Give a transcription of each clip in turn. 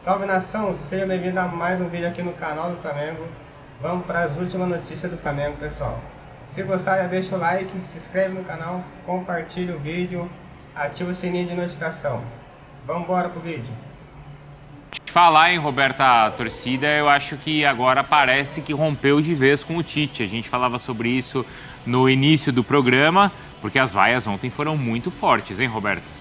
Salve nação, seja bem-vindo a mais um vídeo aqui no canal do Flamengo. Vamos para as últimas notícias do Flamengo, pessoal. Se gostar, já deixa o like, se inscreve no canal, compartilha o vídeo, ativa o sininho de notificação. Vamos embora pro vídeo. Falar em Roberta torcida, eu acho que agora parece que rompeu de vez com o Tite. A gente falava sobre isso no início do programa, porque as vaias ontem foram muito fortes, hein, Roberta?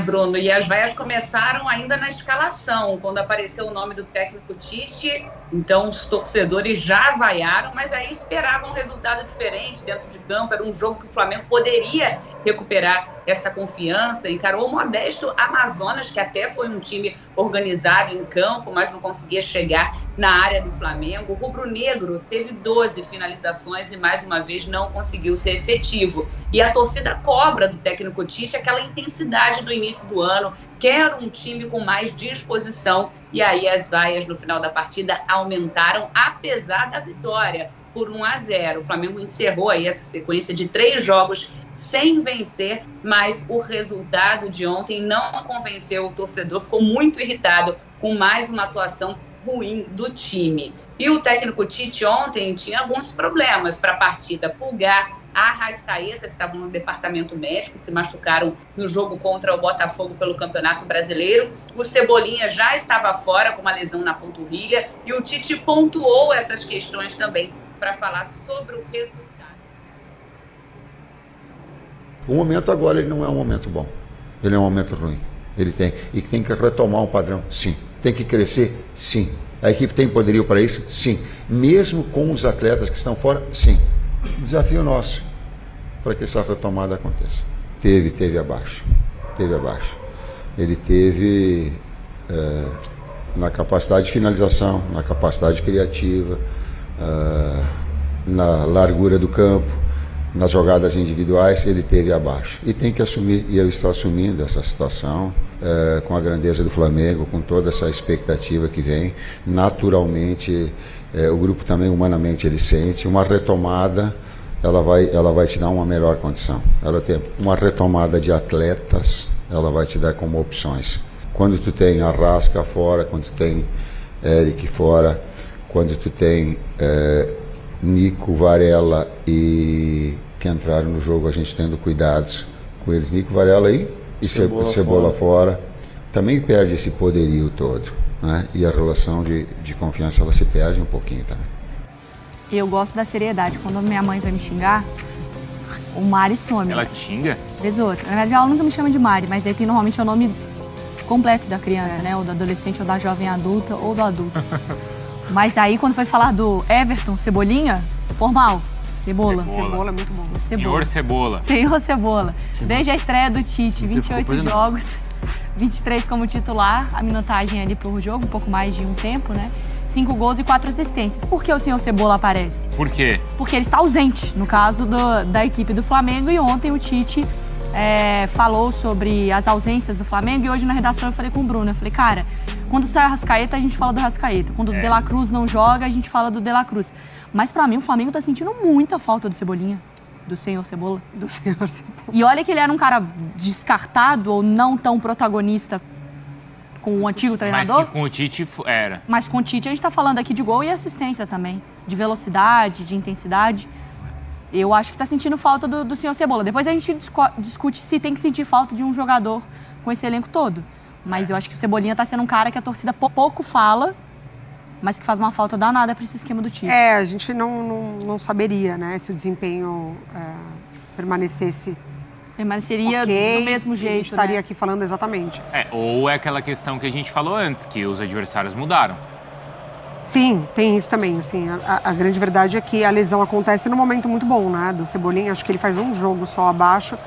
Bruno, e as vaias começaram ainda na escalação, quando apareceu o nome do técnico Tite, então os torcedores já vaiaram, mas aí esperavam um resultado diferente dentro de campo. Era um jogo que o Flamengo poderia recuperar essa confiança, encarou o modesto Amazonas, que até foi um time organizado em campo, mas não conseguia chegar na área do Flamengo. O rubro-negro teve 12 finalizações e mais uma vez não conseguiu ser efetivo. E a torcida cobra do técnico Tite aquela intensidade do início do ano, quer um time com mais disposição, e aí as vaias no final da partida aumentaram, apesar da vitória por 1-0. O Flamengo encerrou aí essa sequência de 3 jogos sem vencer, mas o resultado de ontem não convenceu o torcedor, ficou muito irritado com mais uma atuação ruim do time. E o técnico Tite ontem tinha alguns problemas para a partida. Pulgar, Arrascaeta estavam no departamento médico, se machucaram no jogo contra o Botafogo pelo Campeonato Brasileiro. O Cebolinha já estava fora com uma lesão na panturrilha e o Tite pontuou essas questões também para falar sobre o resultado. O momento agora ele não é um momento bom, ele é um momento ruim. Ele tem que retomar um padrão, sim. Tem que crescer, sim. A equipe tem poderio para isso, sim. Mesmo com os atletas que estão fora, sim. Desafio nosso para que essa retomada aconteça. Teve abaixo. Ele teve na capacidade de finalização, na capacidade criativa, na largura do campo, nas jogadas individuais, ele teve abaixo. E tem que assumir, e eu estou assumindo essa situação, com a grandeza do Flamengo, com toda essa expectativa que vem. Naturalmente, o grupo também, humanamente, ele sente uma retomada, ela vai te dar uma melhor condição. Ela tem uma retomada de atletas, ela vai te dar como opções. Quando tu tem Arrasca fora, quando tu tem Eric fora, quando tu tem Nico, Varela e que entraram no jogo, a gente tendo cuidados com eles, Nico, Varela e Cebola fora, também perde esse poderio todo, né? E a relação de confiança, ela se perde um pouquinho também. Eu gosto da seriedade. Quando minha mãe vai me xingar, o Mari some. Ela te xinga? Vez outra. Na verdade, ela nunca me chama de Mari, mas aí tem normalmente o nome completo da criança, né? Ou do adolescente, ou da jovem adulta, ou do adulto. Mas aí, quando foi falar do Everton Cebolinha, formal, Cebola. Cebola é muito bom. Senhor Cebola. Senhor Cebola. Desde a estreia do Tite, 28 jogos, 23 como titular, a minutagem ali pro jogo, um pouco mais de um tempo, né? 5 gols e 4 assistências. Por que o senhor Cebola aparece? Por quê? Porque ele está ausente, no caso da equipe do Flamengo, e ontem o Tite falou sobre as ausências do Flamengo, e hoje na redação eu falei com o Bruno, eu falei, cara, quando sai o Arrascaeta, a gente fala do Arrascaeta. Quando o De La Cruz não joga, a gente fala do De La Cruz. Mas pra mim, o Flamengo tá sentindo muita falta do Cebolinha. Do senhor Cebola. Do senhor Cebola. E olha que ele era um cara descartado ou não tão protagonista com o antigo treinador. Mas que com o Tite era. Mas com o Tite a gente tá falando aqui de gol e assistência também. De velocidade, de intensidade. Eu acho que tá sentindo falta do senhor Cebola. Depois a gente discute se tem que sentir falta de um jogador com esse elenco todo. Mas eu acho que o Cebolinha tá sendo um cara que a torcida pouco fala, mas que faz uma falta danada para esse esquema do Tite. A gente não saberia, né, se o desempenho permaneceria do mesmo jeito, a gente estaria aqui falando exatamente. Ou é aquela questão que a gente falou antes, que os adversários mudaram. Sim, tem isso também, assim, a grande verdade é que a lesão acontece num momento muito bom, né, do Cebolinha. Acho que ele faz um jogo só abaixo,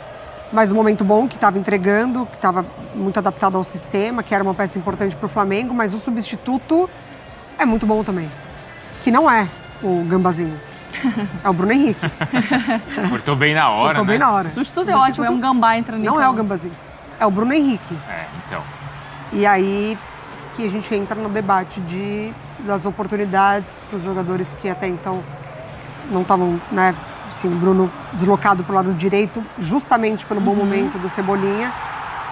mas um momento bom, que estava entregando, que estava muito adaptado ao sistema, que era uma peça importante para o Flamengo, mas o substituto é muito bom também, que não é o Gambazinho, é o Bruno Henrique. Cortou bem na hora, Cortou bem na hora. O substituto é ótimo, é um gambá entrando em campo. Não é o Gambazinho, é o Bruno Henrique. Então. E aí que a gente entra no debate das oportunidades para os jogadores que até então não estavam, né, assim, o Bruno deslocado para o lado direito, justamente pelo bom momento do Cebolinha,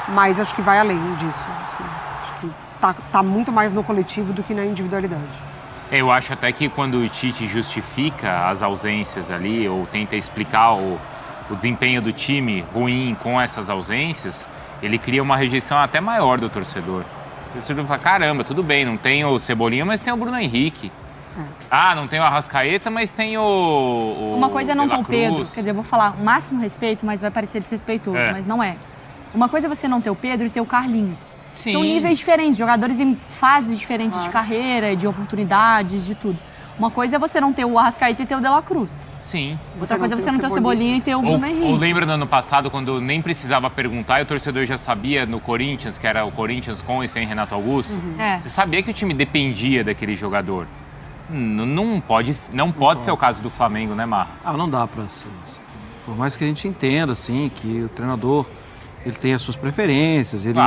mas acho que vai além disso. Assim, acho que tá muito mais no coletivo do que na individualidade. Eu acho até que quando o Tite justifica as ausências ali, ou tenta explicar o desempenho do time ruim com essas ausências, ele cria uma rejeição até maior do torcedor. O torcedor fala, caramba, tudo bem, não tem o Cebolinha, mas tem o Bruno Henrique. Não tem o Arrascaeta, mas tem o Uma coisa é não ter o De la Cruz. Pedro, quer dizer, eu vou falar o máximo respeito, mas vai parecer desrespeitoso, mas não é. Uma coisa é você não ter o Pedro e ter o Carlinhos. Sim. São níveis diferentes, jogadores em fases diferentes de carreira, de oportunidades, de tudo. Uma coisa é você não ter o Arrascaeta e ter o De la Cruz. Sim. Outra coisa é você não ter o Cebolinha e ter o Bruno Henrique. Ou lembra no ano passado, quando nem precisava perguntar e o torcedor já sabia no Corinthians, que era o Corinthians com e sem Renato Augusto, você sabia que o time dependia daquele jogador. Não pode ser o caso do Flamengo, né, Mar? Não dá pra ser. Por mais que a gente entenda, assim, que o treinador ele tem as suas preferências, ele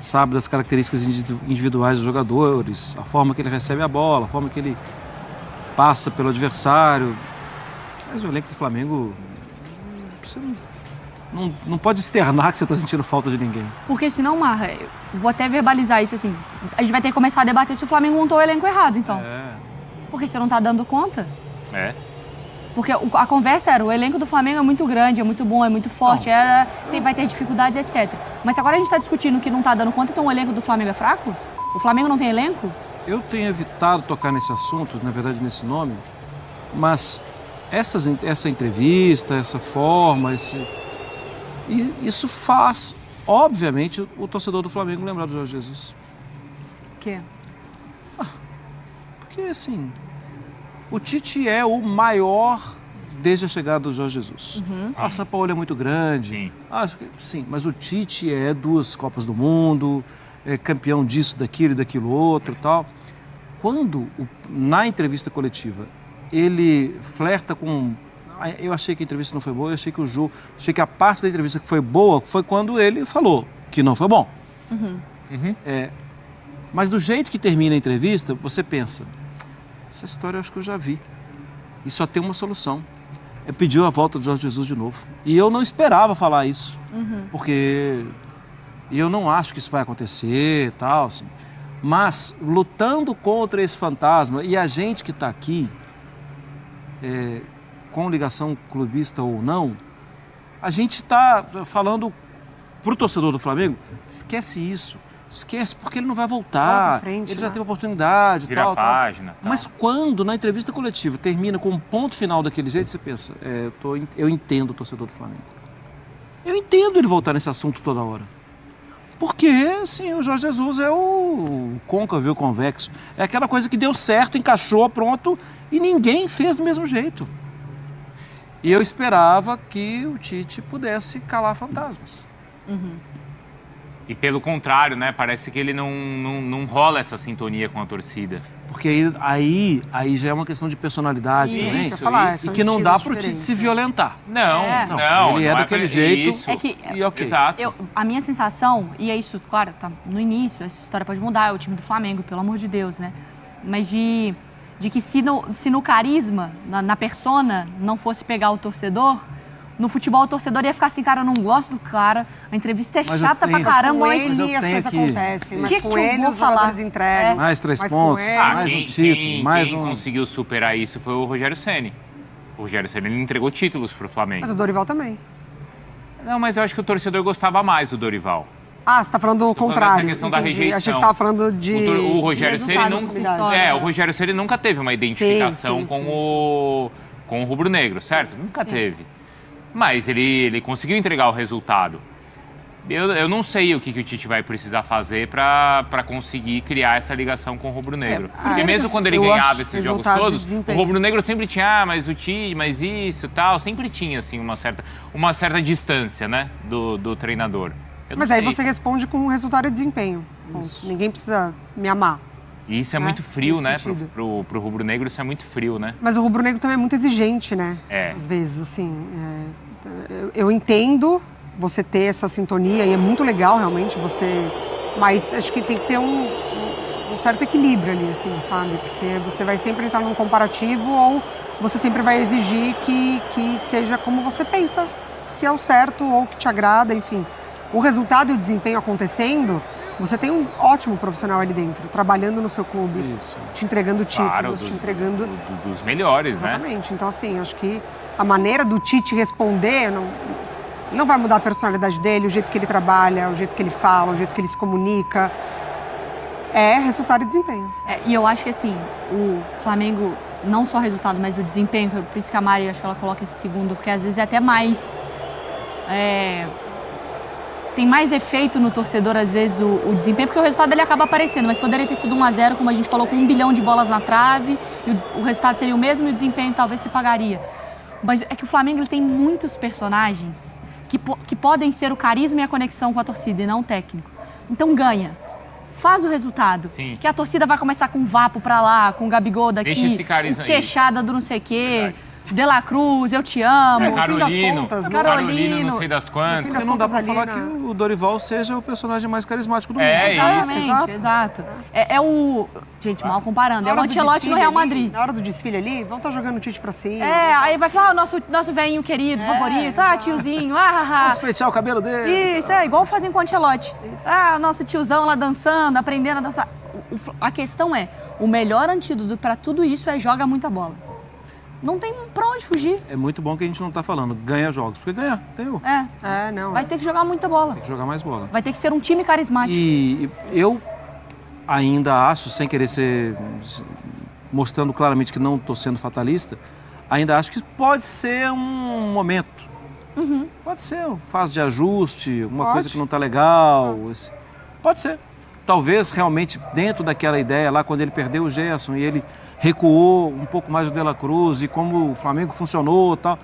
sabe das características individuais dos jogadores, a forma que ele recebe a bola, a forma que ele passa pelo adversário. Mas o elenco do Flamengo, você não pode externar que você está sentindo falta de ninguém. Porque senão, Marra, eu vou até verbalizar isso assim, a gente vai ter que começar a debater se o Flamengo montou o elenco errado, então. Porque você não tá dando conta. Porque a conversa era, o elenco do Flamengo é muito grande, é muito bom, é muito forte, vai ter dificuldades, etc. Mas agora a gente está discutindo que não tá dando conta, então o elenco do Flamengo é fraco? O Flamengo não tem elenco? Eu tenho evitado tocar nesse assunto, na verdade nesse nome, mas essa entrevista, essa forma, isso faz, obviamente, o torcedor do Flamengo lembrar do Jorge Jesus. O quê? Porque, assim, o Tite é o maior desde a chegada do Jorge Jesus. A São Paulo é muito grande. Sim, mas o Tite é 2 Copas do Mundo, é campeão disso, daquilo e daquilo outro e tal. Quando, na entrevista coletiva, ele flerta com... Eu achei que a entrevista não foi boa, eu achei que a parte da entrevista que foi boa foi quando ele falou que não foi bom. Mas do jeito que termina a entrevista, você pensa, essa história eu acho que eu já vi. E só tem uma solução. Pediu a volta do Jorge Jesus de novo. E eu não esperava falar isso. Porque eu não acho que isso vai acontecer e tal, assim. Mas, lutando contra esse fantasma, e a gente que está aqui, com ligação clubista ou não, a gente está falando para o torcedor do Flamengo, esquece isso. Esquece, porque ele não vai voltar, ele já teve oportunidade e tal. Página, tal. Mas quando, na entrevista coletiva, termina com um ponto final daquele jeito, você pensa, eu entendo o torcedor do Flamengo. Eu entendo ele voltar nesse assunto toda hora. Porque, assim, o Jorge Jesus é o côncavo e o convexo. É aquela coisa que deu certo, encaixou, pronto, e ninguém fez do mesmo jeito. E eu esperava que o Tite pudesse calar fantasmas. E pelo contrário, né? Parece que ele não rola essa sintonia com a torcida. Porque aí já é uma questão de personalidade também. E que não dá pro Tite se violentar. Não. Ele é daquele jeito. Isso. E ok. Exato. A minha sensação, e é isso, claro, tá no início, essa história pode mudar, é o time do Flamengo, pelo amor de Deus, né? Mas de que se no carisma, na persona, não fosse pegar o torcedor, no futebol o torcedor ia ficar assim, cara, eu não gosto do cara, a entrevista é chata pra caramba, mas com eles as coisas acontecem. Mas com eu eles vou os falar? jogadores entregam. Mais 3 pontos, mais um título, Quem conseguiu superar isso foi o Rogério Ceni. O Rogério Ceni ele entregou títulos pro Flamengo. Mas o Dorival também. Não, mas eu acho que o torcedor gostava mais do Dorival. Você tá falando do contrário. Dessa questão da rejeição. Achei que você tava falando de... O Rogério Ceni nunca... O Rogério Ceni nunca teve uma identificação com o rubro-negro, certo? Nunca teve. Mas ele conseguiu entregar o resultado. Eu não sei o que o Tite vai precisar fazer para conseguir criar essa ligação com o rubro-negro. Porque mesmo quando ele ganhava esses jogos todos, o rubro-negro sempre tinha, mas o Tite, mas isso e tal, sempre tinha assim, uma certa distância, né, do treinador. Mas aí você responde com resultado e desempenho. Ninguém precisa me amar. E isso é muito frio, né? Pro rubro-negro isso é muito frio, né? Mas o rubro-negro também é muito exigente, né? Às vezes, assim. Eu entendo você ter essa sintonia e é muito legal, realmente, mas acho que tem que ter um certo equilíbrio ali, assim, sabe? Porque você vai sempre entrar num comparativo ou você sempre vai exigir que seja como você pensa, que é o certo ou que te agrada, enfim. O resultado e o desempenho acontecendo, Você tem um ótimo profissional ali dentro, trabalhando no seu clube, te entregando títulos, Claro, te entregando... dos melhores, né? Exatamente. Então, assim, acho que a maneira do Tite responder não vai mudar a personalidade dele, o jeito que ele trabalha, o jeito que ele fala, o jeito que ele se comunica. É resultado e desempenho. E eu acho que, assim, o Flamengo, não só o resultado, mas o desempenho, por isso que a Mari, acho que ela coloca esse segundo, porque às vezes é até mais... tem mais efeito no torcedor, às vezes, o desempenho, porque o resultado ele acaba aparecendo, mas poderia ter sido 1-0, como a gente falou, com 1 bilhão de bolas na trave, e o resultado seria o mesmo e o desempenho talvez se pagaria. Mas é que o Flamengo ele tem muitos personagens que podem ser o carisma e a conexão com a torcida, e não o técnico. Então ganha. Faz o resultado. Sim. Que a torcida vai começar com o Vapo pra lá, com o Gabigol daqui, Deixa esse carisma o queixada do não sei o quê, De La Cruz, eu te amo. Carolino, Carolino, não sei das quantas. Porque não dá pra falar que o Dorival seja o personagem mais carismático do mundo. Exatamente, exato. É o... Gente, mal comparando, é o Ancelotti no Real Madrid. Na hora do desfile ali, vão estar jogando o Tite pra cima. Aí vai falar, nosso velhinho querido, favorito, tiozinho, Vamos pentear o cabelo dele. Isso, igual fazem com o Ancelotti. Nosso tiozão lá dançando, aprendendo a dançar. A questão é, o melhor antídoto pra tudo isso é joga muita bola. Não tem pra onde fugir. É muito bom que a gente não tá falando ganha jogos, porque ganhou. Não. Vai ter que jogar muita bola. Tem que jogar mais bola. Vai ter que ser um time carismático. E eu ainda acho, sem querer ser... mostrando claramente que não tô sendo fatalista, ainda acho que pode ser um momento. Pode ser uma fase de ajuste, uma coisa que não tá legal. Pode ser. Talvez realmente dentro daquela ideia lá, quando ele perdeu o Gerson e ele recuou um pouco mais o De La Cruz e como o Flamengo funcionou e tal.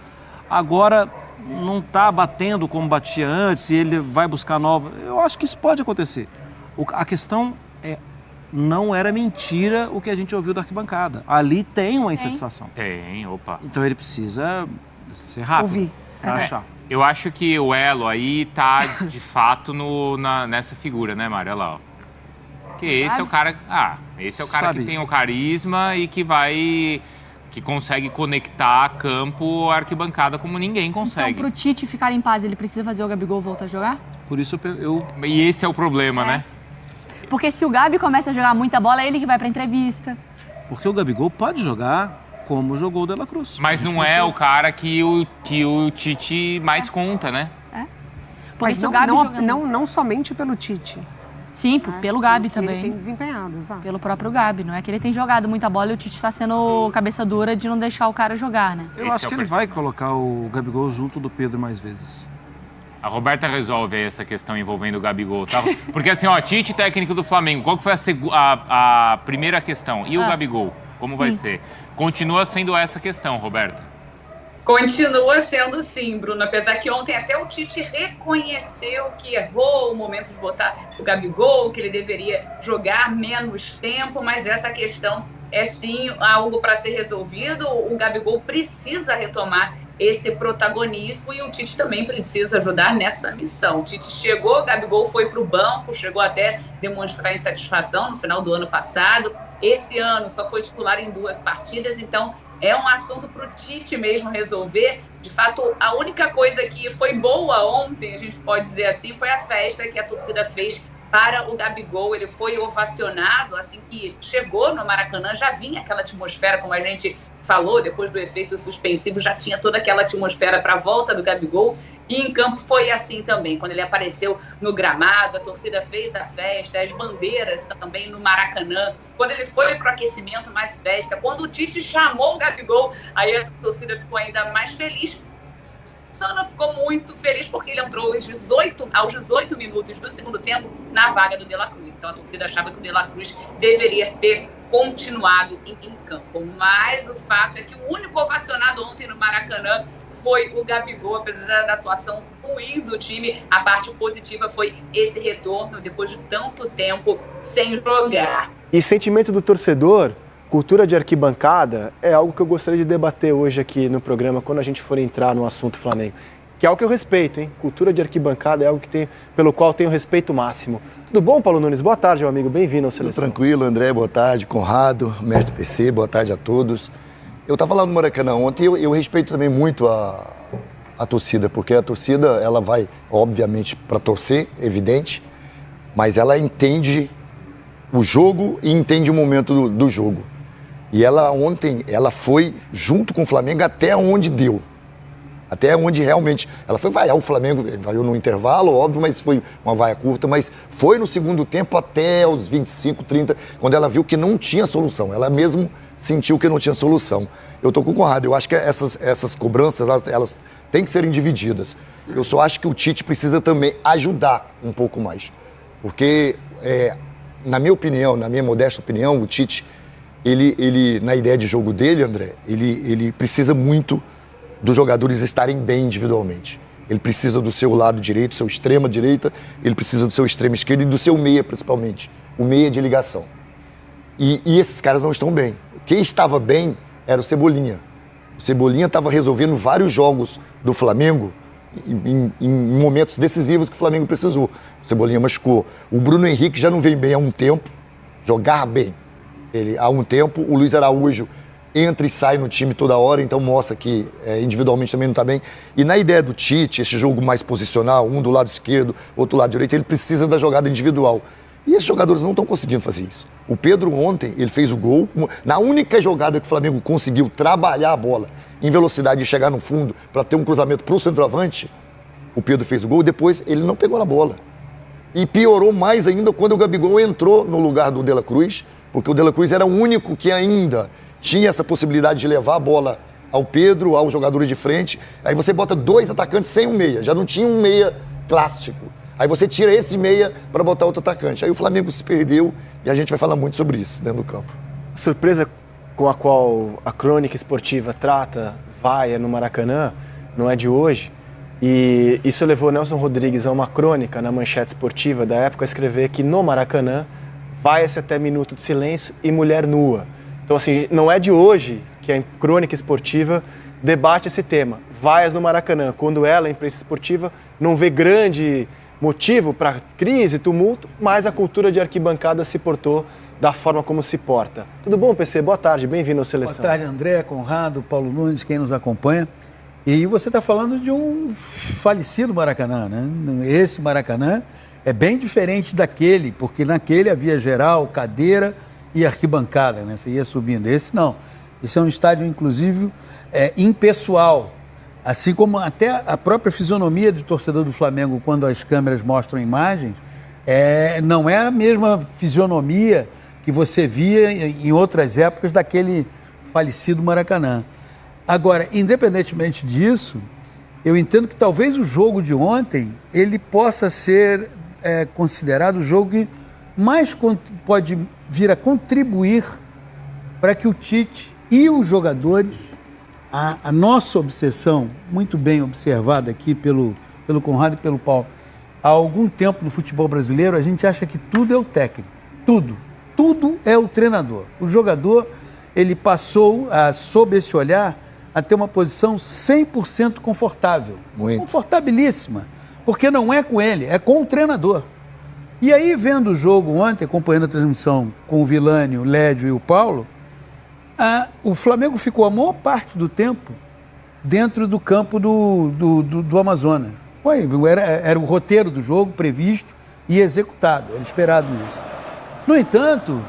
Agora não está batendo como batia antes e ele vai buscar nova. Eu acho que isso pode acontecer. A questão é, não era mentira o que a gente ouviu da arquibancada. Ali tem uma insatisfação. Tem, opa. Então ele precisa ser rápido. Ouvir. Pra achar. Eu acho que o elo aí tá, de fato, nessa figura, né, Mário? Olha lá, ó. Porque esse é o cara... esse é o cara que tem o carisma e que consegue conectar campo, arquibancada como ninguém consegue. Então, pro Tite ficar em paz, ele precisa fazer o Gabigol voltar a jogar? Por isso eu... E esse é o problema, né? Porque se o Gabi começa a jogar muita bola, é ele que vai pra entrevista. Porque o Gabigol pode jogar como jogou o De La Cruz. Mas não é o cara que o Tite mais conta, né? Porque Mas se o Gabi não somente pelo Tite. Sim, pelo Gabi também. Ele tem desempenhado, exato. Pelo próprio Gabi. Não é que ele tem jogado muita bola e o Tite tá sendo cabeça dura de não deixar o cara jogar, né? Eu acho que ele vai colocar o Gabigol junto do Pedro mais vezes. A Roberta resolve aí essa questão envolvendo o Gabigol, tá? Porque assim, ó, Tite, técnico do Flamengo, qual que foi a primeira questão? E o Gabigol? Como vai ser? Continua sendo essa questão, Roberta? Continua sendo sim, Bruno, apesar que ontem até o Tite reconheceu que errou o momento de botar o Gabigol, que ele deveria jogar menos tempo, mas essa questão é sim algo para ser resolvido. O Gabigol precisa retomar esse protagonismo e o Tite também precisa ajudar nessa missão. O Tite chegou, o Gabigol foi para o banco, chegou até demonstrar insatisfação no final do ano passado. Esse ano só foi titular em 2 partidas, então é um assunto para o Tite mesmo resolver. De fato, a única coisa que foi boa ontem, a gente pode dizer assim, foi a festa que a torcida fez para o Gabigol. Ele foi ovacionado assim que chegou no Maracanã, já vinha aquela atmosfera, como a gente falou, depois do efeito suspensivo, já tinha toda aquela atmosfera para a volta do Gabigol. E em campo foi assim também, quando ele apareceu no gramado, a torcida fez a festa, as bandeiras também no Maracanã. Quando ele foi para o aquecimento, mais festa. Quando o Tite chamou o Gabigol, aí a torcida ficou ainda mais feliz. Só não ficou muito feliz porque ele entrou aos 18 minutos do segundo tempo na vaga do De La Cruz. Então a torcida achava que o De La Cruz deveria ter continuado em campo. Mas o fato é que o único ovacionado ontem no Maracanã foi o Gabigol, apesar da atuação ruim do time. A parte positiva foi esse retorno depois de tanto tempo sem jogar. E sentimento do torcedor, cultura de arquibancada, é algo que eu gostaria de debater hoje aqui no programa, quando a gente for entrar no assunto Flamengo. Que é algo que eu respeito, hein? Cultura de arquibancada é algo pelo qual tenho respeito máximo. Tudo bom, Paulo Nunes? Boa tarde, meu amigo. Bem-vindo ao Seleção. Tudo tranquilo, André. Boa tarde. Conrado, mestre PC, boa tarde a todos. Eu estava lá no Maracanã ontem e eu respeito também muito a torcida, porque a torcida, ela vai, obviamente, para torcer, evidente, mas ela entende o jogo e entende o momento do jogo. E ela ontem, ela foi junto com o Flamengo até onde deu. Até onde realmente... Ela foi vaiar o Flamengo, vaiou no intervalo, óbvio, mas foi uma vaia curta, mas foi no segundo tempo até os 25, 30, quando ela viu que não tinha solução. Ela mesmo sentiu que não tinha solução. Eu tô com o Conrado, eu acho que essas cobranças, elas têm que serem divididas. Eu só acho que o Tite precisa também ajudar um pouco mais. Porque, na minha opinião, na minha modesta opinião, o Tite, ele na ideia de jogo dele, André, ele precisa muito dos jogadores estarem bem individualmente. Ele precisa do seu lado direito, seu extrema direita, ele precisa do seu extremo esquerdo e do seu meia, principalmente. O meia de ligação. E esses caras não estão bem. Quem estava bem era o Cebolinha. O Cebolinha estava resolvendo vários jogos do Flamengo em momentos decisivos que o Flamengo precisou. O Cebolinha machucou. O Bruno Henrique já não vem bem há um tempo, jogar bem. Há um tempo, o Luiz Araújo entra e sai no time toda hora, então mostra que individualmente também não está bem. E na ideia do Tite, esse jogo mais posicional, um do lado esquerdo, outro do lado direito, ele precisa da jogada individual. E esses jogadores não estão conseguindo fazer isso. O Pedro ontem, ele fez o gol, na única jogada que o Flamengo conseguiu trabalhar a bola em velocidade e chegar no fundo para ter um cruzamento para o centroavante, o Pedro fez o gol, depois ele não pegou na bola. E piorou mais ainda quando o Gabigol entrou no lugar do De La Cruz, porque o De La Cruz era o único que ainda tinha essa possibilidade de levar a bola ao Pedro, aos jogadores de frente. Aí você bota 2 atacantes sem um meia. Já não tinha um meia clássico. Aí você tira esse meia para botar outro atacante. Aí o Flamengo se perdeu e a gente vai falar muito sobre isso dentro do campo. A surpresa com a qual a crônica esportiva trata vaia no Maracanã não é de hoje. E isso levou Nelson Rodrigues a uma crônica na Manchete Esportiva da época a escrever que no Maracanã vaia-se até minuto de silêncio e mulher nua. Então, assim, não é de hoje que a crônica esportiva debate esse tema. Vaias no Maracanã, quando ela, a imprensa esportiva, não vê grande motivo para crise, tumulto, mas a cultura de arquibancada se portou da forma como se porta. Tudo bom, PC? Boa tarde, bem-vindo ao Seleção. Boa tarde, André, Conrado, Paulo Nunes, quem nos acompanha. E você está falando de um falecido Maracanã, né? Esse Maracanã é bem diferente daquele, porque naquele havia geral, cadeira e arquibancada, né? Você ia subindo. Esse não. Esse é um estádio, inclusive, impessoal. Assim como até a própria fisionomia do torcedor do Flamengo, quando as câmeras mostram imagens, não é a mesma fisionomia que você via em outras épocas daquele falecido Maracanã. Agora, independentemente disso, eu entendo que talvez o jogo de ontem ele possa ser considerado o jogo que mais pode vir a contribuir para que o Tite e os jogadores, a nossa obsessão, muito bem observada aqui pelo Conrado e pelo Paulo, há algum tempo no futebol brasileiro, a gente acha que tudo é o técnico, tudo é o treinador. O jogador, ele passou, sob esse olhar, a ter uma posição 100% confortável, confortabilíssima, porque não é com ele, é com o treinador. E aí, vendo o jogo ontem, acompanhando a transmissão com o Vilani, o Lédio e o Paulo, o Flamengo ficou a maior parte do tempo dentro do campo do Amazonas. Era o roteiro do jogo previsto e executado, era esperado mesmo. No entanto,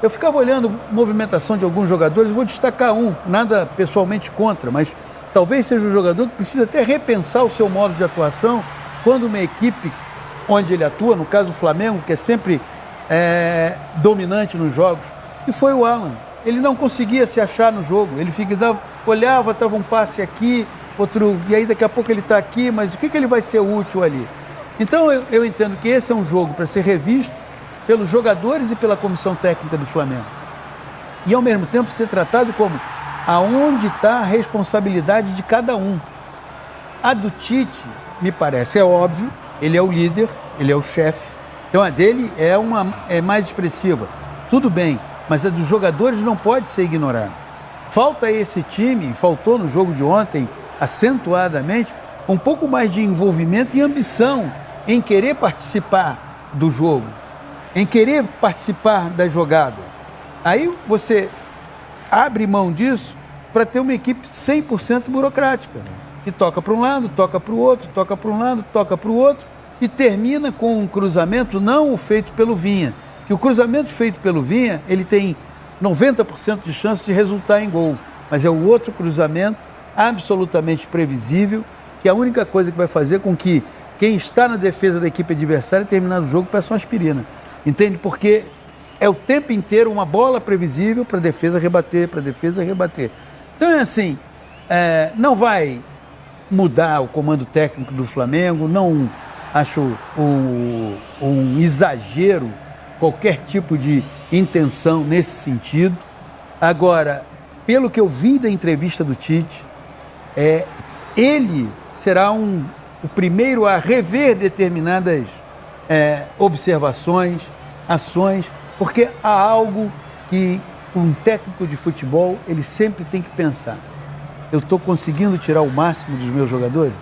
eu ficava olhando a movimentação de alguns jogadores, vou destacar um, nada pessoalmente contra, mas talvez seja um jogador que precisa até repensar o seu modo de atuação quando uma equipe onde ele atua, no caso o Flamengo, que é sempre dominante nos jogos, e foi o Alan. Ele não conseguia se achar no jogo, ele olhava, estava um passe aqui, outro, e aí daqui a pouco ele está aqui, mas o que ele vai ser útil ali? Então eu entendo que esse é um jogo para ser revisto pelos jogadores e pela comissão técnica do Flamengo. E ao mesmo tempo ser tratado como aonde está a responsabilidade de cada um. A do Tite, me parece, é óbvio, ele é o líder, ele é o chefe, então a dele é mais expressiva. Tudo bem, mas a dos jogadores não pode ser ignorada. Falta a esse time, faltou no jogo de ontem, acentuadamente, um pouco mais de envolvimento e ambição em querer participar do jogo, em querer participar das jogadas. Aí você abre mão disso para ter uma equipe 100% burocrática, que toca para um lado, toca para o outro, toca para um lado, toca para o outro, e termina com um cruzamento não o feito pelo Vinha. Que o cruzamento feito pelo Vinha, ele tem 90% de chance de resultar em gol. Mas é o outro cruzamento absolutamente previsível, que é a única coisa que vai fazer com que quem está na defesa da equipe adversária, terminando o jogo, peça uma aspirina. Entende? Porque é o tempo inteiro uma bola previsível para a defesa rebater, para a defesa rebater. Então é assim, não vai mudar o comando técnico do Flamengo, não acho um exagero qualquer tipo de intenção nesse sentido. Agora, pelo que eu vi da entrevista do Tite, ele será o primeiro a rever determinadas observações, ações, porque há algo que um técnico de futebol ele sempre tem que pensar. Eu estou conseguindo tirar o máximo dos meus jogadores?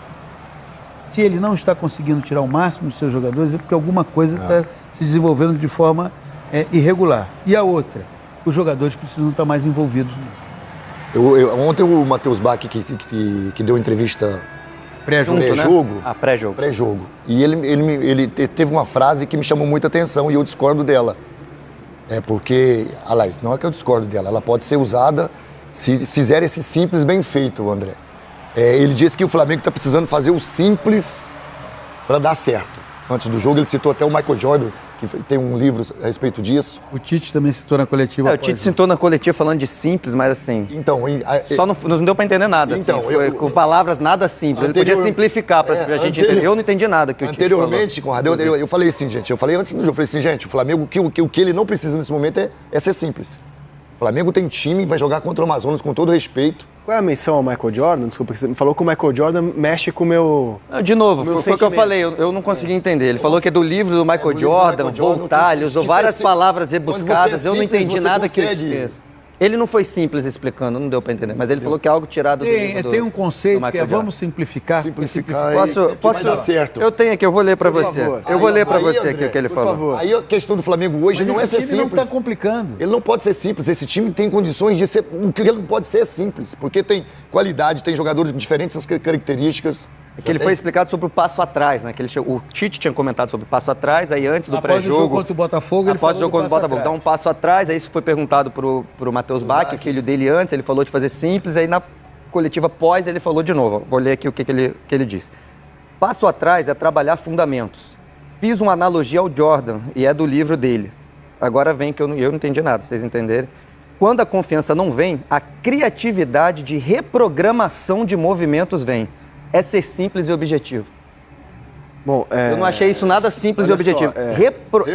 Se ele não está conseguindo tirar o máximo dos seus jogadores, é porque alguma coisa está se desenvolvendo de forma irregular. E a outra, os jogadores precisam estar mais envolvidos nisso. Ontem o Matheus Bach, que deu entrevista pré-jogo, pré-jogo, e ele teve uma frase que me chamou muita atenção e eu discordo dela. Porque, aliás, não é que eu discordo dela, ela pode ser usada se fizer esse simples bem feito, André. Ele disse que o Flamengo está precisando fazer o simples para dar certo. Antes do jogo ele citou até o Michael Jordan, que tem um livro a respeito disso. O Tite também citou na coletiva. O Tite citou na coletiva falando de simples, mas assim... Então... Só não deu para entender nada. Então, assim, com palavras nada simples. Ele podia simplificar para a gente entender. Eu não entendi nada que o Tite falou. Anteriormente, Conrado, eu falei assim, gente. Eu falei antes do jogo, eu falei assim, gente, o Flamengo, o que ele não precisa nesse momento é ser simples. O Flamengo tem time, vai jogar contra o Amazonas com todo respeito. Qual é a menção ao Michael Jordan? Desculpa, você me falou que o Michael Jordan mexe com o meu... De novo, foi o que eu falei, eu não consegui entender. Ele falou que é do livro do Michael Jordan, voltar, ele usou várias palavras rebuscadas, eu não entendi nada que... Ele não foi simples explicando, não deu para entender, mas ele falou que é algo tirado do livro tem um conceito que é vamos simplificar. Posso dar certo. Eu tenho aqui, eu vou ler para você. Eu vou ler para você aqui o que ele falou. Aí a questão do Flamengo hoje não é ser simples. Ele não está complicando. Ele não pode ser simples. Esse time tem condições de ser... O que ele não pode ser é simples, porque tem qualidade, tem jogadores de diferentes características. Que ele foi explicado sobre o passo atrás, né? O Tite tinha comentado sobre o passo atrás, aí antes do pré-jogo... Após o jogo contra o Botafogo, ele após o jogo contra o Botafogo, dá um passo atrás, aí isso foi perguntado pro Matheus Bach, filho dele antes, ele falou de fazer simples, aí na coletiva pós ele falou de novo. Vou ler aqui o que ele disse. Passo atrás é trabalhar fundamentos. Fiz uma analogia ao Jordan, e é do livro dele. Agora vem que eu não entendi nada, vocês entenderem. Quando a confiança não vem, a criatividade de reprogramação de movimentos vem. É ser simples e objetivo. Bom, eu não achei isso nada simples e objetivo.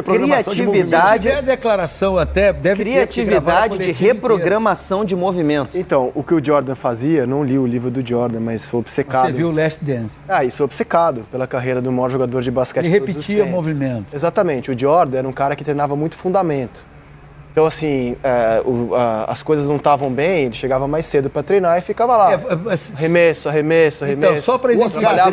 Criatividade... A declaração até deve criatividade de reprogramação de movimentos. Então, o que o Jordan fazia, não li o livro do Jordan, mas sou obcecado. Você viu o Last Dance. E sou obcecado pela carreira do maior jogador de basquete. Ele repetia movimento. Exatamente. O Jordan era um cara que treinava muito fundamento. Então, assim, as coisas não estavam bem, ele chegava mais cedo para treinar e ficava lá. Arremesso. Então, só para exemplificar.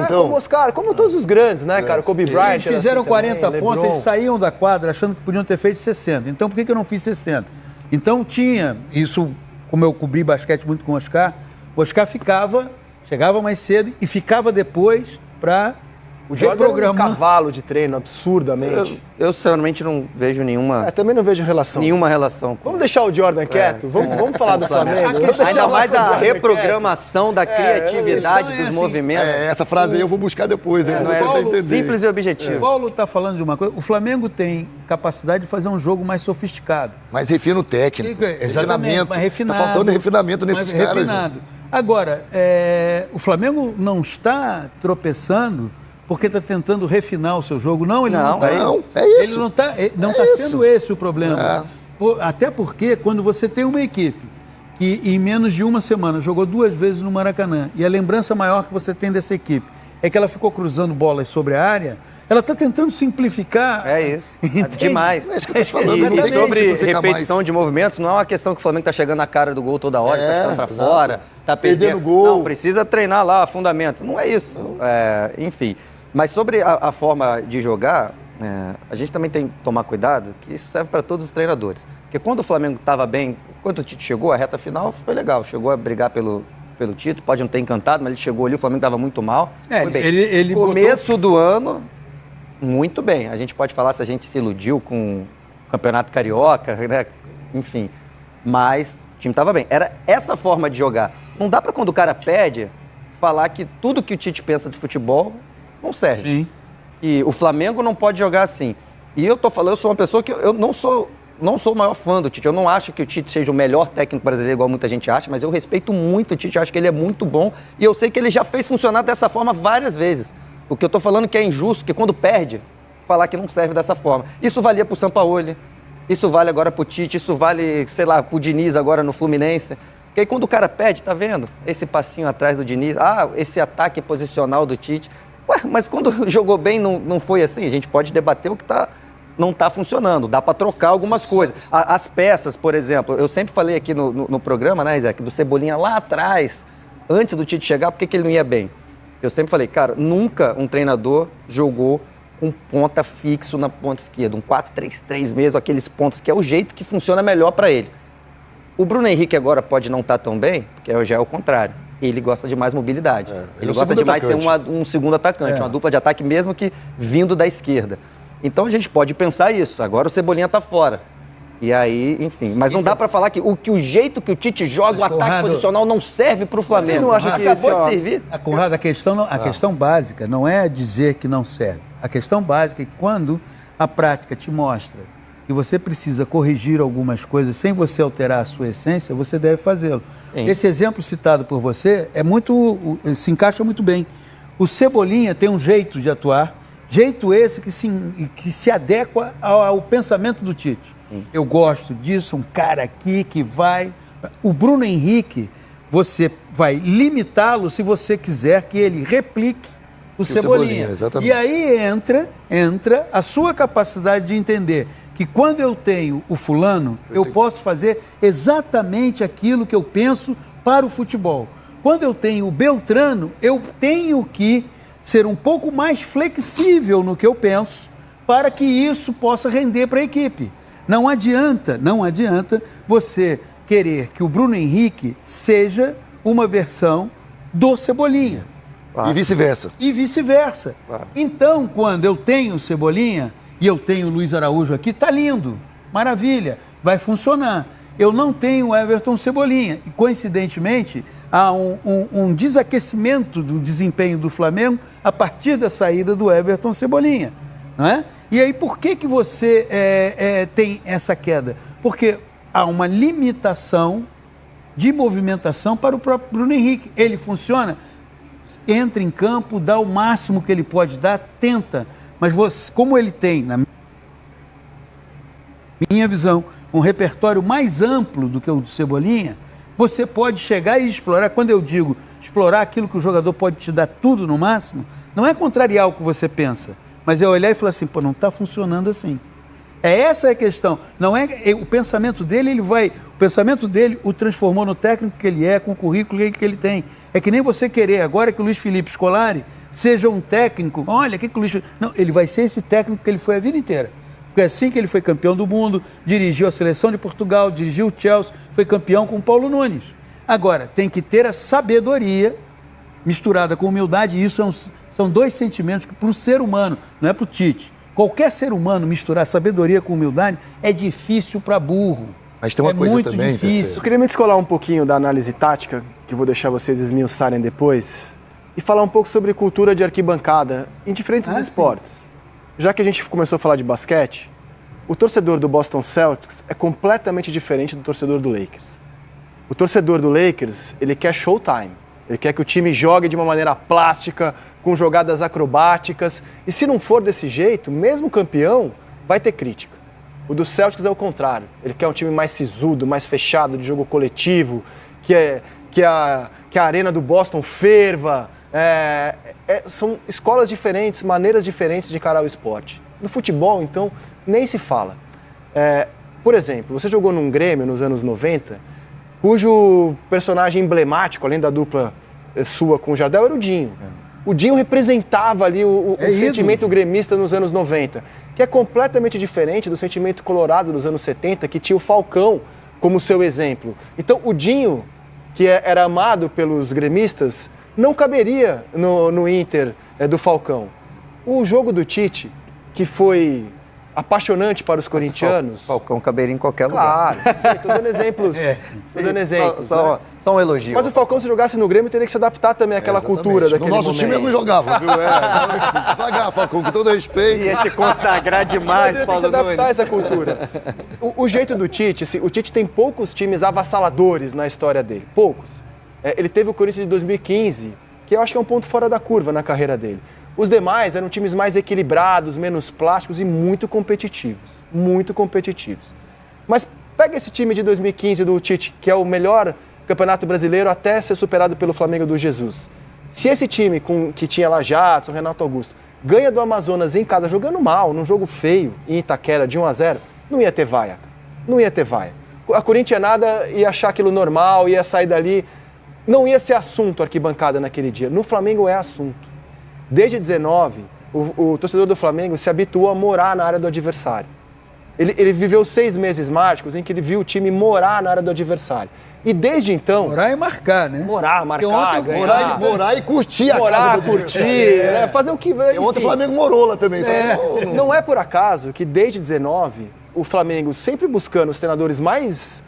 Como Oscar, como todos os grandes, né, cara? Kobe Bryant. Eles fizeram assim 40 também, pontos, LeBron. eles saíam da quadra achando que podiam ter feito 60. Então, por que eu não fiz 60? Então, tinha isso, como eu cobri basquete muito com o Oscar chegava mais cedo e ficava depois para... O Jordan era um cavalo de treino, absurdamente. Eu sinceramente não vejo nenhuma... também não vejo relação. Nenhuma relação. Vamos deixar o Jordan quieto? Vamos falar do Flamengo? Ainda mais a reprogramação da criatividade dos movimentos. Essa frase aí eu vou buscar depois. Vou tentar entender. Simples e objetivo. O Paulo está falando de uma coisa. O Flamengo tem capacidade de fazer um jogo mais sofisticado. Mais refino técnico. Exatamente, mais refinado. Está faltando refinamento nesses caras. Refinado. Agora, o Flamengo não está tropeçando porque está tentando refinar o seu jogo. Não, ele não está. Ele não está sendo esse o problema. Até porque quando você tem uma equipe que em menos de uma semana jogou 2 vezes no Maracanã e a lembrança maior que você tem dessa equipe é que ela ficou cruzando bolas sobre a área, ela está tentando simplificar. É isso. Demais. É isso que eu tô te falando. E sobre repetição de movimentos, não é uma questão que o Flamengo está chegando na cara do gol toda hora, está ficando para fora, está perdendo gol. Não, precisa treinar lá, fundamento. Não é isso. Enfim. Mas sobre a forma de jogar, a gente também tem que tomar cuidado, que isso serve para todos os treinadores. Porque quando o Flamengo estava bem, quando o Tite chegou, a reta final foi legal, chegou a brigar pelo título, pode não ter encantado, mas ele chegou ali, o Flamengo estava muito mal. Foi bem. Ele Começo do ano, muito bem. A gente pode falar se a gente se iludiu com o Campeonato Carioca, né? Enfim. Mas o time estava bem. Era essa forma de jogar. Não dá para quando o cara pede, falar que tudo que o Tite pensa de futebol não serve. Sim. E o Flamengo não pode jogar assim. E eu tô falando, eu sou uma pessoa que eu não sou o maior fã do Tite. Eu não acho que o Tite seja o melhor técnico brasileiro, igual muita gente acha, mas eu respeito muito o Tite, eu acho que ele é muito bom. E eu sei que ele já fez funcionar dessa forma várias vezes. O que eu tô falando que é injusto, que quando perde, falar que não serve dessa forma. Isso valia pro Sampaoli, isso vale agora pro Tite, isso vale, sei lá, pro Diniz agora no Fluminense. Porque aí quando o cara perde, tá vendo? Esse passinho atrás do Diniz, esse ataque posicional do Tite. Ué, mas quando jogou bem não foi assim? A gente pode debater o que não está funcionando. Dá para trocar algumas coisas. As peças, por exemplo, eu sempre falei aqui no programa, né, Isaac, do Cebolinha lá atrás, antes do Tite chegar, por que ele não ia bem? Eu sempre falei, cara, nunca um treinador jogou com ponta fixo na ponta esquerda, um 4-3-3 mesmo, aqueles pontos que é o jeito que funciona melhor para ele. O Bruno Henrique agora pode não estar tão bem, porque já é o contrário. Ele gosta de mais mobilidade. Ele gosta de mais ser um segundo atacante, uma dupla de ataque mesmo que vindo da esquerda. Então a gente pode pensar isso. Agora o Cebolinha está fora. E aí, enfim. Mas não dá para falar que o jeito que o Tite joga, o ataque posicional não serve para o Flamengo. Você não acha que acabou de servir? Conrado, a questão básica não é dizer que não serve. A questão básica é que quando a prática te mostra que você precisa corrigir algumas coisas sem você alterar a sua essência, você deve fazê-lo. Esse exemplo citado por você se encaixa muito bem. O Cebolinha tem um jeito de atuar, jeito esse que se adequa ao pensamento do Tite. Eu gosto disso, um cara aqui que vai... O Bruno Henrique, você vai limitá-lo se você quiser que ele replique o Cebolinha. E aí entra a sua capacidade de entender que quando eu tenho o fulano, eu posso fazer exatamente aquilo que eu penso para o futebol. Quando eu tenho o Beltrano, eu tenho que ser um pouco mais flexível no que eu penso para que isso possa render para a equipe. Não adianta você querer que o Bruno Henrique seja uma versão do Cebolinha. E vice-versa. Então, quando eu tenho o Cebolinha e eu tenho o Luiz Araújo aqui, tá lindo, maravilha, vai funcionar. Eu não tenho o Everton Cebolinha. E, coincidentemente, há um desaquecimento do desempenho do Flamengo a partir da saída do Everton Cebolinha. Não é? E aí, por que você tem essa queda? Porque há uma limitação de movimentação para o próprio Bruno Henrique. Ele funciona, entra em campo, dá o máximo que ele pode dar, tenta. Mas você, como ele tem, na minha visão, um repertório mais amplo do que o do Cebolinha, você pode chegar e explorar. Quando eu digo explorar aquilo que o jogador pode te dar tudo no máximo, não é contrariar o que você pensa, mas é olhar e falar assim, não está funcionando assim. Essa é a questão. Não é o pensamento dele, o pensamento dele o transformou no técnico que ele é, com o currículo que ele tem. É que nem você querer agora que o Luiz Felipe Scolari seja um técnico. Olha, que o Luiz Felipe... Não, ele vai ser esse técnico que ele foi a vida inteira. Foi assim que ele foi campeão do mundo, dirigiu a seleção de Portugal, dirigiu o Chelsea, foi campeão com o Paulo Nunes. Agora, tem que ter a sabedoria misturada com humildade, e isso são dois sentimentos que para o ser humano, não é para o Tite. Qualquer ser humano misturar sabedoria com humildade é difícil para burro. Mas tem uma coisa muito também, difícil. Eu queria me descolar um pouquinho da análise tática, que vou deixar vocês esmiuçarem depois, e falar um pouco sobre cultura de arquibancada em diferentes esportes. Sim. Já que a gente começou a falar de basquete, o torcedor do Boston Celtics é completamente diferente do torcedor do Lakers. O torcedor do Lakers, ele quer showtime. Ele quer que o time jogue de uma maneira plástica, com jogadas acrobáticas. E se não for desse jeito, mesmo campeão, vai ter crítica. O do Celtics é o contrário. Ele quer um time mais sisudo, mais fechado, de jogo coletivo, que a arena do Boston ferva. São escolas diferentes, maneiras diferentes de encarar o esporte. No futebol, então, nem se fala. Por exemplo, você jogou num Grêmio nos anos 90, cujo personagem emblemático, além da dupla sua com o Jardel, era o Dinho. O Dinho representava ali o sentimento gremista nos anos 90, que é completamente diferente do sentimento colorado dos anos 70, que tinha o Falcão como seu exemplo. Então, o Dinho, que era amado pelos gremistas, não caberia no Inter do Falcão. O jogo do Tite, que foi apaixonante para os corintianos... Falcão caberia em qualquer lugar. Claro, estou dando exemplos. Tô dando exemplos, né? Só um elogio. Mas o Falcão, se jogasse no Grêmio, teria que se adaptar também àquela cultura daquele No nosso momento. time ele não jogava, viu? Devagar, Falcão, com todo respeito. Ia te consagrar demais, Mas Paulo ele tem que se adaptar a Nunes. essa cultura. O jeito do Tite, assim, o Tite tem poucos times avassaladores na história dele. Poucos. Ele teve o Corinthians de 2015, que eu acho que é um ponto fora da curva na carreira dele. Os demais eram times mais equilibrados, menos plásticos e muito competitivos. Muito competitivos. Mas pega esse time de 2015 do Tite, que é o melhor campeonato brasileiro até ser superado pelo Flamengo do Jesus. Se esse time que tinha lá Jadson, Renato Augusto, ganha do Amazonas em casa, jogando mal, num jogo feio, em Itaquera, de 1-0, não ia ter vaia. Não ia ter vaia. A corintianada ia achar aquilo normal, ia sair dali. Não ia ser assunto arquibancada naquele dia. No Flamengo é assunto. Desde 19, o torcedor do Flamengo se habituou a morar na área do adversário. Ele viveu 6 meses mágicos em que ele viu o time morar na área do adversário. E desde então... Morar e marcar, né? Morar, marcar, ganhar. Morar e curtir a morar, casa do curtir, adversário. fazer o que... E ontem o Flamengo morou lá também. Não é por acaso que desde 19, o Flamengo sempre buscando os treinadores mais...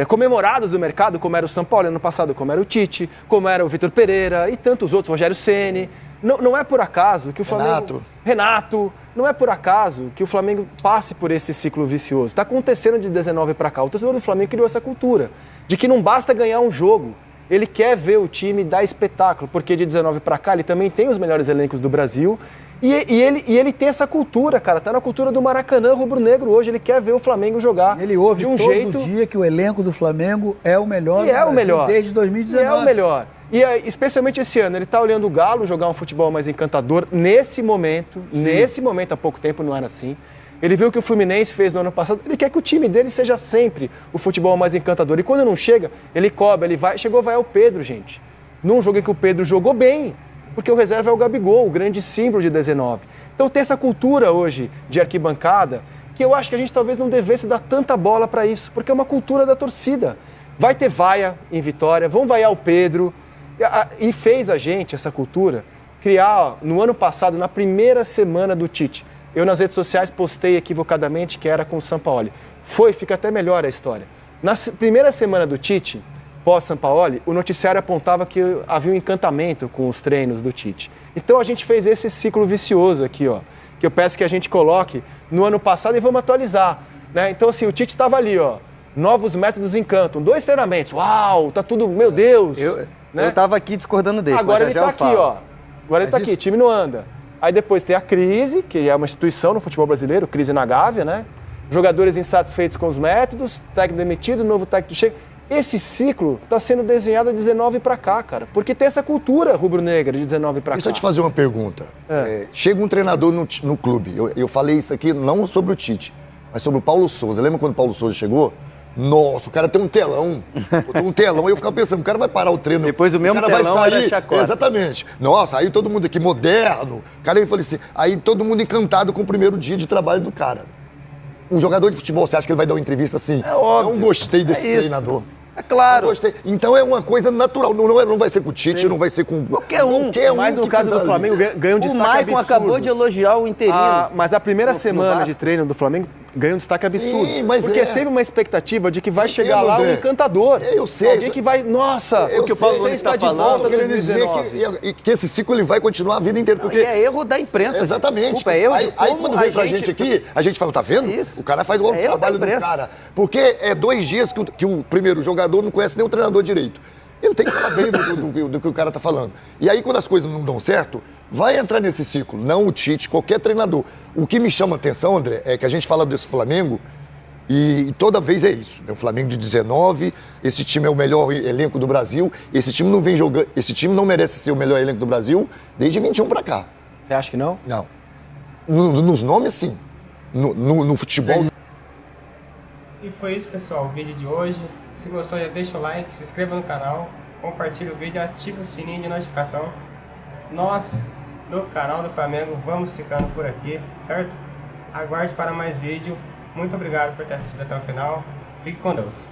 comemorados do mercado, como era o São Paulo ano passado, como era o Tite, como era o Vitor Pereira e tantos outros, Rogério Ceni. Não é por acaso que o Flamengo... Renato. Não é por acaso que o Flamengo passe por esse ciclo vicioso. Está acontecendo de 19 para cá. O torcedor do Flamengo criou essa cultura de que não basta ganhar um jogo. Ele quer ver o time dar espetáculo, porque de 19 para cá ele também tem os melhores elencos do Brasil. E ele tem essa cultura, cara. Tá na cultura do Maracanã rubro-negro hoje. Ele quer ver o Flamengo jogar Ele ouve de um todo jeito... dia que o elenco do Flamengo é o melhor E é o melhor. desde 2019. E é o melhor. E especialmente esse ano, ele está olhando o Galo jogar um futebol mais encantador nesse momento. Sim. Nesse momento, há pouco tempo, não era assim. Ele viu o que o Fluminense fez no ano passado. Ele quer que o time dele seja sempre o futebol mais encantador. E quando não chega, ele cobra, ele vai. Chegou, vai ao Pedro, gente. Num jogo em que o Pedro jogou bem, porque o reserva é o Gabigol, o grande símbolo de 19. Então tem essa cultura hoje de arquibancada que eu acho que a gente talvez não devesse dar tanta bola para isso, porque é uma cultura da torcida. Vai ter vaia em Vitória, vão vaiar o Pedro. E fez a gente, essa cultura, criar, no ano passado, na primeira semana do Tite. Eu nas redes sociais postei equivocadamente que era com o Sampaoli. Fica até melhor a história. Na primeira semana do Tite, pós-Sampaoli, o noticiário apontava que havia um encantamento com os treinos do Tite. Então a gente fez esse ciclo vicioso aqui, ó, que eu peço que a gente coloque no ano passado e vamos atualizar. Né? Então assim, o Tite estava ali, ó, novos métodos encantam, 2 treinamentos, uau, tá tudo, meu Deus... Eu tava aqui discordando desse, agora mas ele tá aqui, ó. Agora ele tá aqui, time não anda. Aí depois tem a crise, que é uma instituição no futebol brasileiro, crise na Gávea, né? Jogadores insatisfeitos com os métodos, técnico demitido, novo técnico chega. Esse ciclo tá sendo desenhado de 19 para cá, cara. Porque tem essa cultura rubro-negra de 19 para cá. Deixa eu te fazer uma pergunta. Chega um treinador no clube, eu falei isso aqui não sobre o Tite, mas sobre o Paulo Souza. Lembra quando o Paulo Souza chegou? Nossa, o cara tem um telão. Botou um telão e eu ficava pensando, o cara vai parar o treino. Depois o mesmo telão vai sair. Exatamente. Nossa, aí todo mundo aqui moderno. Cara, eu falei assim, aí todo mundo encantado com o primeiro dia de trabalho do cara. Um jogador de futebol, você acha que ele vai dar uma entrevista assim? É óbvio. Não gostei desse treinador. É claro. Não gostei. Então é uma coisa natural. Não vai ser com o Tite, não vai ser com qualquer um. Mas no caso do Flamengo ganhou um destaque absurdo. O Maicon acabou de elogiar o interino. Mas a primeira semana de treino do Flamengo ganhou um destaque absurdo. Sim, mas porque é sempre uma expectativa de que vai chegar lá um encantador. Eu sei. Alguém que vai, nossa, o que o Paulo está de volta em 2019. Que esse ciclo ele vai continuar a vida inteira. Porque é erro da imprensa. Exatamente. Desculpa, é erro aí quando vem pra gente aqui, a gente fala, tá vendo? O cara faz o trabalho do cara. Porque é 2 dias que o primeiro jogador não conhece nem o treinador direito. Ele tem que falar bem do que o cara tá falando. E aí, quando as coisas não dão certo, vai entrar nesse ciclo. Não o Tite, qualquer treinador. O que me chama a atenção, André, é que a gente fala desse Flamengo e toda vez é isso. O Flamengo de 19, esse time é o melhor elenco do Brasil, esse time não vem jogando, esse time não merece ser o melhor elenco do Brasil desde 21 para cá. Você acha que não? Não. Nos nomes, sim. No futebol... E foi isso, pessoal, o vídeo de hoje. Se gostou, já deixa o like, se inscreva no canal, compartilhe o vídeo e ative o sininho de notificação. Nós, do canal do Flamengo, vamos ficando por aqui, certo? Aguarde para mais vídeo. Muito obrigado por ter assistido até o final. Fique com Deus.